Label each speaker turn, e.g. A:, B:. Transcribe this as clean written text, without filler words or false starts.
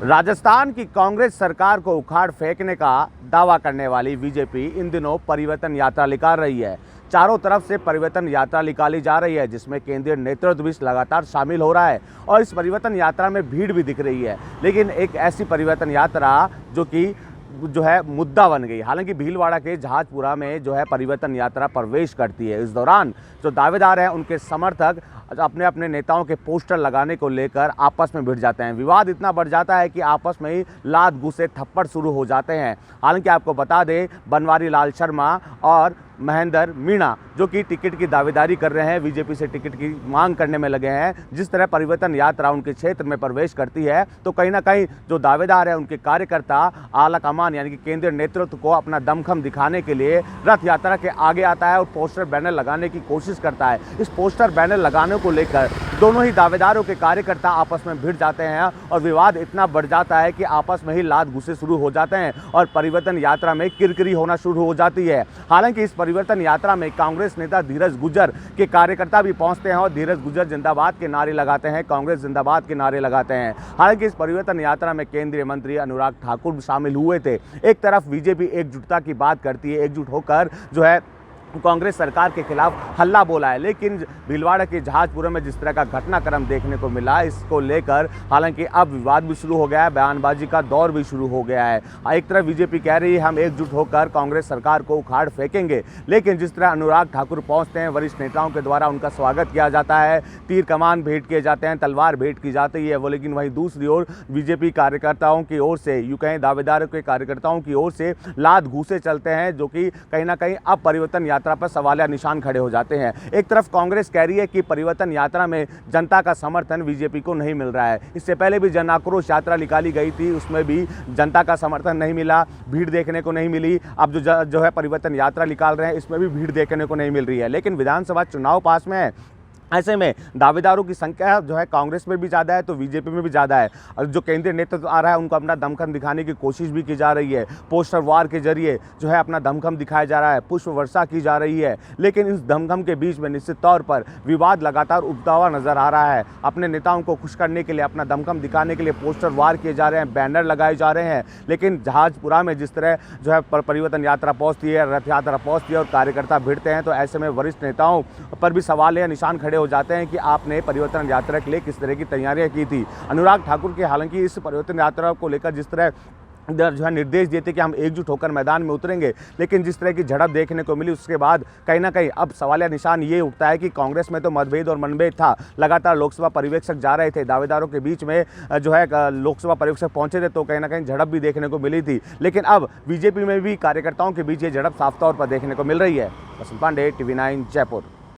A: राजस्थान की कांग्रेस सरकार को उखाड़ फेंकने का दावा करने वाली बीजेपी इन दिनों परिवर्तन यात्रा निकाल रही है। चारों तरफ से परिवर्तन यात्रा निकाली जा रही है, जिसमें केंद्रीय नेतृत्व भी लगातार शामिल हो रहा है और इस परिवर्तन यात्रा में भीड़ भी दिख रही है। लेकिन एक ऐसी परिवर्तन यात्रा जो है मुद्दा बन गई। हालांकि भीलवाड़ा के जहाजपुरा में जो है परिवर्तन यात्रा प्रवेश करती है। इस दौरान जो दावेदार हैं उनके समर्थक अपने अपने नेताओं के पोस्टर लगाने को लेकर आपस में भिड़ जाते हैं। विवाद इतना बढ़ जाता है कि आपस में ही लात घूंसे थप्पड़ शुरू हो जाते हैं। हालांकि आपको बता दें, बनवारी लाल शर्मा और महेंद्र मीणा जो कि टिकट की दावेदारी कर रहे हैं, बीजेपी से टिकट की मांग करने में लगे हैं। जिस तरह परिवर्तन यात्रा उनके क्षेत्र में प्रवेश करती है तो कहीं ना कहीं जो दावेदार है उनके कार्यकर्ता आला कमान यानी कि केंद्रीय नेतृत्व को अपना दमखम दिखाने के लिए रथ यात्रा के आगे आता है और पोस्टर बैनर लगाने की कोशिश करता है। इस पोस्टर बैनर लगाने को लेकर दोनों ही दावेदारों के कार्यकर्ता आपस में भिड़ जाते हैं और विवाद इतना बढ़ जाता है कि आपस में ही लात घूंसे शुरू हो जाते हैं और परिवर्तन यात्रा में किरकिरी होना शुरू हो जाती है। हालांकि इस परिवर्तन यात्रा में कांग्रेस नेता धीरज गुज्जर के कार्यकर्ता भी पहुंचते हैं और धीरज गुज्जर जिंदाबाद के नारे लगाते हैं, कांग्रेस जिंदाबाद के नारे लगाते हैं। हालांकि इस परिवर्तन यात्रा में केंद्रीय मंत्री अनुराग ठाकुर भी शामिल हुए थे। एक तरफ बीजेपी एकजुटता की बात करती है, एकजुट होकर जो है कांग्रेस सरकार के खिलाफ हल्ला बोला है, लेकिन भीलवाड़ा के जहाजपुरा में जिस तरह का घटनाक्रम देखने को मिला, इसको लेकर हालांकि अब विवाद भी शुरू हो गया है, बयानबाजी का दौर भी शुरू हो गया है। एक तरफ बीजेपी कह रही है हम एकजुट होकर कांग्रेस सरकार को उखाड़ फेंकेंगे, लेकिन जिस तरह अनुराग ठाकुर पहुंचते हैं, वरिष्ठ नेताओं के द्वारा उनका स्वागत किया जाता है, तीर कमान भेंट किए जाते हैं, तलवार भेंट की जाती है वो, लेकिन वहीं दूसरी ओर बीजेपी कार्यकर्ताओं की ओर से, यूं कहें दावेदारों के कार्यकर्ताओं की ओर से लात घूंसे चलते हैं, जो कि कहीं ना कहीं अब परिवर्तन यात्रा पर सवालिया निशान खड़े हो जाते हैं। एक तरफ कांग्रेस कह रही है कि परिवर्तन यात्रा में जनता का समर्थन बीजेपी को नहीं मिल रहा है। इससे पहले भी जन आक्रोश यात्रा निकाली गई थी, उसमें भी जनता का समर्थन नहीं मिला, भीड़ देखने को नहीं मिली। अब जो है परिवर्तन यात्रा निकाल रहे हैं, इसमें भी भीड़ देखने को नहीं मिल रही है। लेकिन विधानसभा चुनाव पास में है, ऐसे में दावेदारों की संख्या जो है कांग्रेस में भी ज़्यादा है तो बीजेपी में भी ज़्यादा है और जो केंद्रीय नेतृत्व आ रहा है उनको अपना दमखम दिखाने की कोशिश भी की जा रही है। पोस्टर वार के जरिए जो है अपना दमखम दिखाया जा रहा है, पुष्प वर्षा की जा रही है। लेकिन इस दमखम के बीच में निश्चित तौर पर विवाद लगातार उगता हुआ नजर आ रहा है। अपने नेताओं को खुश करने के लिए, अपना दमखम दिखाने के लिए पोस्टर वार किए जा रहे हैं, बैनर लगाए जा रहे हैं। लेकिन जहाजपुरा में जिस तरह जो है परिवर्तन यात्रा पहुँचती है, रथ यात्रा पहुँचती है और कार्यकर्ता भिड़ते हैं, तो ऐसे में वरिष्ठ नेताओं पर भी सवाल या निशान खड़े हो जाते हैं कि आपने परिवर्तन यात्रा के लिए किस तरह की तैयारियां की थी। अनुराग ठाकुर के हालांकि इस परिवर्तन यात्रा को लेकर जिस तरह जो है निर्देश देते कि हम एकजुट होकर मैदान में उतरेंगे, लेकिन जिस तरह की झड़प देखने को मिली उसके बाद कहीं ना कहीं अब सवालिया निशान ये उठता है कि कांग्रेस में तो मतभेद और मनभेद था। लगातार लोकसभा पर्यवेक्षक जा रहे थे, दावेदारों के बीच में जो है लोकसभा पर्यवेक्षक पहुंचे थे तो कहीं ना कहीं झड़प भी देखने को मिली थी। लेकिन अब बीजेपी में भी कार्यकर्ताओं के बीच ये झड़प साफ तौर पर देखने को मिल रही है। वसंत पांडे, TV9 जयपुर।